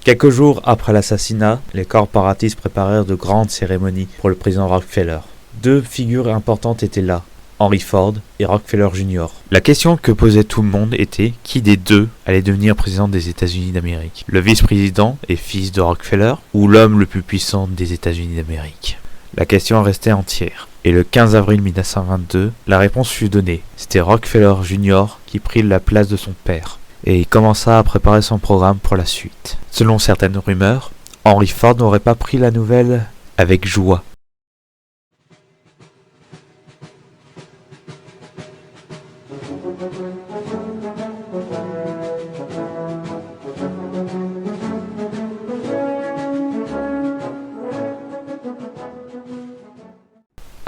Quelques jours après l'assassinat, les corporatistes préparèrent de grandes cérémonies pour le président Rockefeller. Deux figures importantes étaient là, Henry Ford et Rockefeller Jr. La question que posait tout le monde était qui des deux allait devenir président des États-Unis d'Amérique, le vice-président et fils de Rockefeller ou l'homme le plus puissant des États-Unis d'Amérique. La question restait entière. Et le 15 avril 1922, la réponse fut donnée. C'était Rockefeller Jr. qui prit la place de son père. Et il commença à préparer son programme pour la suite. Selon certaines rumeurs, Henry Ford n'aurait pas pris la nouvelle avec joie.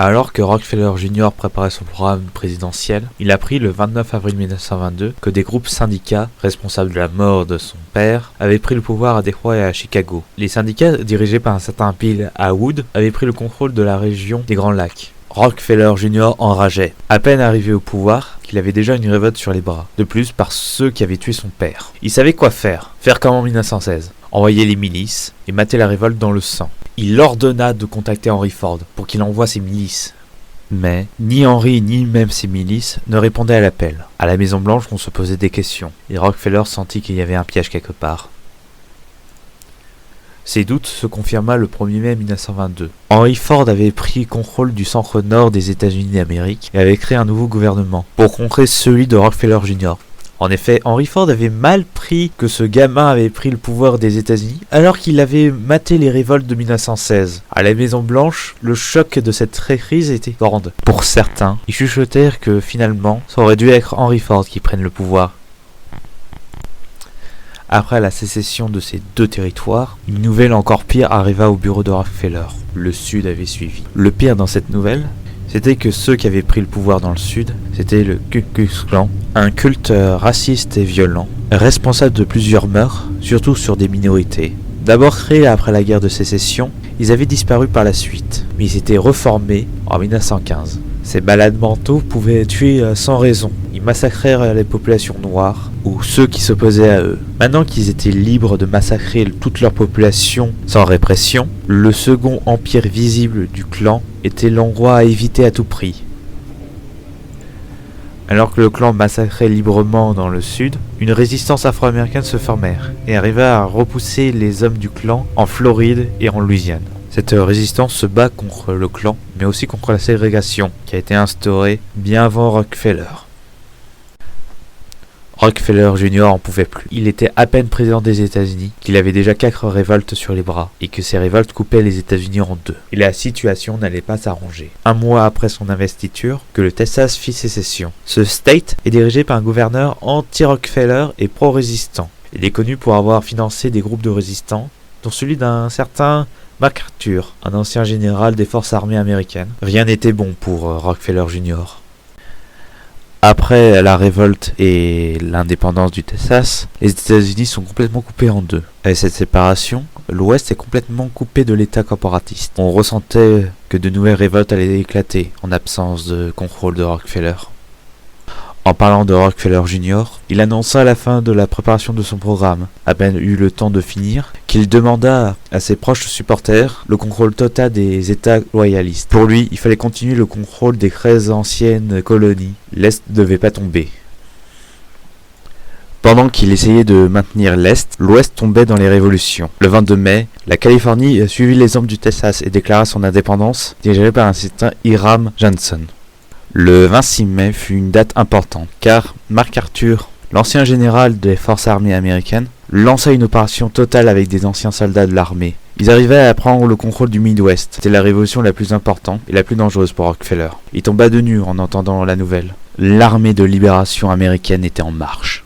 Alors que Rockefeller Jr. préparait son programme présidentiel, il apprit le 29 avril 1922 que des groupes syndicats, responsables de la mort de son père, avaient pris le pouvoir à Détroit et à Chicago. Les syndicats, dirigés par un certain Bill Haywood, avaient pris le contrôle de la région des Grands Lacs. Rockefeller Jr. enrageait. À peine arrivé au pouvoir, qu'il avait déjà une révolte sur les bras. De plus, par ceux qui avaient tué son père. Il savait quoi faire. Faire comme en 1916. Envoyer les milices et mater la révolte dans le sang. Il ordonna de contacter Henry Ford pour qu'il envoie ses milices. Mais ni Henry ni même ses milices ne répondaient à l'appel. À la Maison Blanche, on se posait des questions. Et Rockefeller sentit qu'il y avait un piège quelque part. Ces doutes se confirma le 1er mai 1922. Henry Ford avait pris contrôle du centre-nord des États-Unis d'Amérique et avait créé un nouveau gouvernement pour contrer celui de Rockefeller Jr. En effet, Henry Ford avait mal pris que ce gamin avait pris le pouvoir des États-Unis alors qu'il avait maté les révoltes de 1916. À la Maison Blanche, le choc de cette crise était grande. Pour certains, ils chuchotèrent que finalement, ça aurait dû être Henry Ford qui prenne le pouvoir. Après la sécession de ces deux territoires, une nouvelle encore pire arriva au bureau de Rockefeller. Le Sud avait suivi. Le pire dans cette nouvelle, c'était que ceux qui avaient pris le pouvoir dans le Sud, c'était le Ku Klux Klan, un culte raciste et violent, responsable de plusieurs meurtres, surtout sur des minorités. D'abord créés après la guerre de sécession, ils avaient disparu par la suite, mais ils étaient reformés en 1915. Ces malades mentaux pouvaient tuer sans raison. Ils massacrèrent les populations noires ou ceux qui s'opposaient à eux. Maintenant qu'ils étaient libres de massacrer toute leur population sans répression, le second empire visible du clan était l'endroit à éviter à tout prix. Alors que le clan massacrait librement dans le sud, une résistance afro-américaine se formèrent et arriva à repousser les hommes du clan en Floride et en Louisiane. Cette résistance se bat contre le clan, mais aussi contre la ségrégation, qui a été instaurée bien avant Rockefeller. Rockefeller Jr. en pouvait plus. Il était à peine président des États-Unis, qu'il avait déjà 4 révoltes sur les bras, et que ces révoltes coupaient les États-Unis en deux. Et la situation n'allait pas s'arranger. Un mois après son investiture, que le Texas fit sécession. Ce state est dirigé par un gouverneur anti-Rockefeller et pro-résistant. Il est connu pour avoir financé des groupes de résistants, dont celui d'un certain MacArthur, un ancien général des forces armées américaines. Rien n'était bon pour Rockefeller Jr. Après la révolte et l'indépendance du Texas, les États-Unis sont complètement coupés en deux. Avec cette séparation, l'Ouest est complètement coupé de l'État corporatiste. On ressentait que de nouvelles révoltes allaient éclater en absence de contrôle de Rockefeller. En parlant de Rockefeller Jr., il annonça la fin de la préparation de son programme, à peine eu le temps de finir, qu'il demanda à ses proches supporters le contrôle total des États loyalistes. Pour lui, il fallait continuer le contrôle des 13 anciennes colonies. L'Est ne devait pas tomber. Pendant qu'il essayait de maintenir l'Est, l'Ouest tombait dans les révolutions. Le 22 mai, la Californie suivit l'exemple du Texas et déclara son indépendance, dirigée par un certain Hiram Johnson. Le 26 mai fut une date importante, car MacArthur, l'ancien général des forces armées américaines, lança une opération totale avec des anciens soldats de l'armée. Ils arrivaient à prendre le contrôle du Midwest. C'était la révolution la plus importante et la plus dangereuse pour Rockefeller. Il tomba de nu en entendant la nouvelle. L'armée de libération américaine était en marche.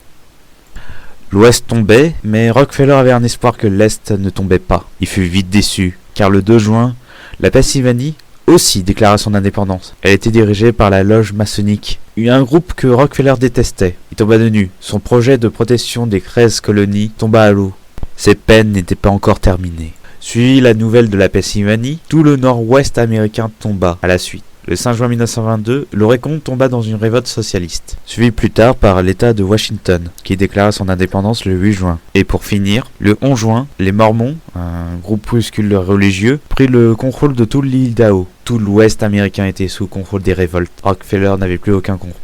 L'Ouest tombait, mais Rockefeller avait un espoir que l'Est ne tombait pas. Il fut vite déçu, car le 2 juin, la Pennsylvanie aussi déclara son indépendance. Elle était dirigée par la loge maçonnique, un groupe que Rockefeller détestait. Il tomba de nu. Son projet de protection des 13 colonies tomba à l'eau. Ses peines n'étaient pas encore terminées. Suivit la nouvelle de la Pennsylvanie, tout le nord-ouest américain tomba à la suite. Le 5 juin 1922, l'Oregon tomba dans une révolte socialiste, suivie plus tard par l'État de Washington, qui déclara son indépendance le 8 juin. Et pour finir, le 11 juin, les Mormons, un groupuscule religieux, prit le contrôle de toute l'Idaho. Tout l'Ouest américain était sous contrôle des révoltes. Rockefeller n'avait plus aucun contrôle.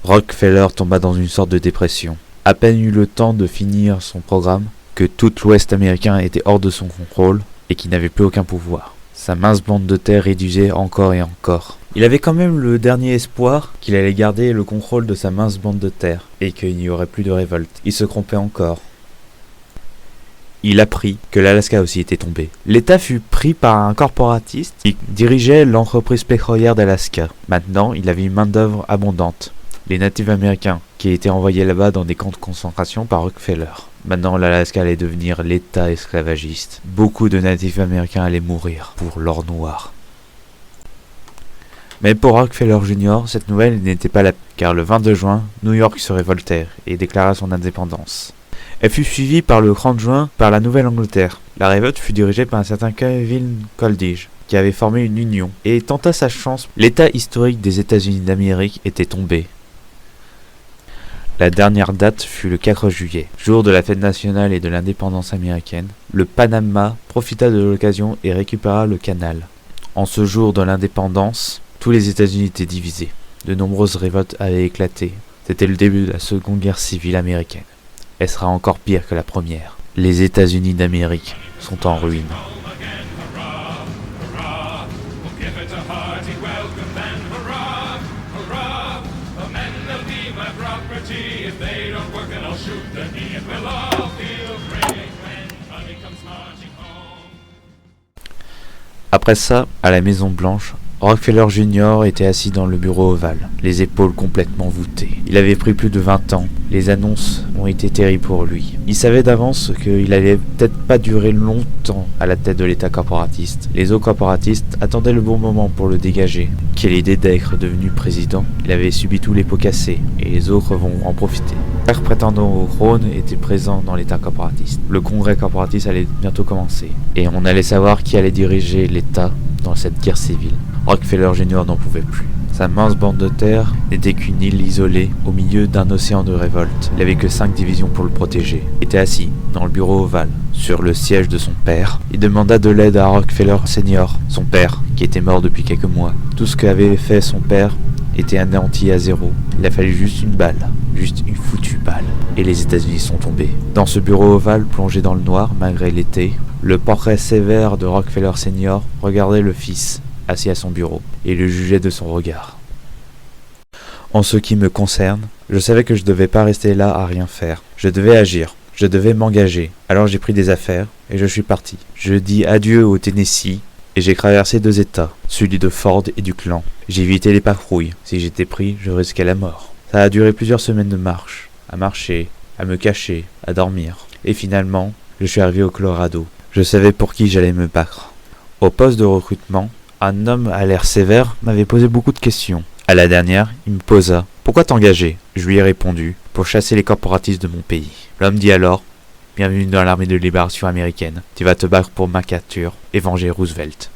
Rockefeller tomba dans une sorte de dépression. À peine eut le temps de finir son programme que tout l'Ouest américain était hors de son contrôle et qu'il n'avait plus aucun pouvoir. Sa mince bande de terre réduisait encore et encore. Il avait quand même le dernier espoir qu'il allait garder le contrôle de sa mince bande de terre et qu'il n'y aurait plus de révolte. Il se trompait encore. Il apprit que l'Alaska aussi était tombé. L'État fut pris par un corporatiste qui dirigeait l'entreprise pétrolière d'Alaska. Maintenant, il avait une main-d'œuvre abondante. Les natifs américains qui étaient envoyés là-bas dans des camps de concentration par Rockefeller. Maintenant, l'Alaska allait devenir l'État esclavagiste. Beaucoup de natifs américains allaient mourir pour l'or noir. Mais pour Rockefeller Jr., cette nouvelle n'était pas la pire, car le 22 juin, New York se révoltait et déclara son indépendance. Elle fut suivie par le 30 juin par la Nouvelle-Angleterre. La révolte fut dirigée par un certain Kevin Coolidge, qui avait formé une union et tenta sa chance. L'État historique des États-Unis d'Amérique était tombé. La dernière date fut le 4 juillet, jour de la fête nationale et de l'indépendance américaine. Le Panama profita de l'occasion et récupéra le canal. En ce jour de l'indépendance, tous les États-Unis étaient divisés. De nombreuses révoltes avaient éclaté. C'était le début de la Seconde Guerre civile américaine. Elle sera encore pire que la première. Les États-Unis d'Amérique sont en ruine. Après ça, à la Maison Blanche, Rockefeller Jr. était assis dans le bureau ovale, les épaules complètement voûtées. Il avait pris plus de 20 ans. Les annonces ont été terribles pour lui. Il savait d'avance qu'il allait peut-être pas durer longtemps à la tête de l'État corporatiste. Les autres corporatistes attendaient le bon moment pour le dégager. Quelle idée d'être devenu président. Il avait subi tous les pots cassés, et les autres vont en profiter. Chaque prétendant au trône était présent dans l'État corporatiste. Le congrès corporatiste allait bientôt commencer, et on allait savoir qui allait diriger l'État dans cette guerre civile. Rockefeller Jr. n'en pouvait plus. Sa mince bande de terre n'était qu'une île isolée au milieu d'un océan de révolte. Il n'avait que 5 divisions pour le protéger. Il était assis dans le bureau ovale, sur le siège de son père. Il demanda de l'aide à Rockefeller Senior, son père, qui était mort depuis quelques mois. Tout ce qu'avait fait son père était anéanti à zéro. Il a fallu juste une balle, juste une foutue balle. Et les États-Unis sont tombés. Dans ce bureau ovale plongé dans le noir, malgré l'été, le portrait sévère de Rockefeller Senior regardait le fils, assis à son bureau, et le jugeait de son regard. En ce qui me concerne, je savais que je ne devais pas rester là à rien faire. Je devais agir, je devais m'engager. Alors j'ai pris des affaires, et je suis parti. Je dis adieu au Tennessee, et j'ai traversé 2 États, celui de Ford et du clan. J'ai évité les patrouilles. Si j'étais pris, je risquais la mort. Ça a duré plusieurs semaines de marche, à marcher, à me cacher, à dormir. Et finalement, je suis arrivé au Colorado. Je savais pour qui j'allais me battre. Au poste de recrutement, un homme à l'air sévère m'avait posé beaucoup de questions. À la dernière, il me posa « Pourquoi t'engager ?» Je lui ai répondu « Pour chasser les corporatistes de mon pays. » L'homme dit alors « Bienvenue dans l'armée de libération américaine. Tu vas te battre pour MacArthur et venger Roosevelt. »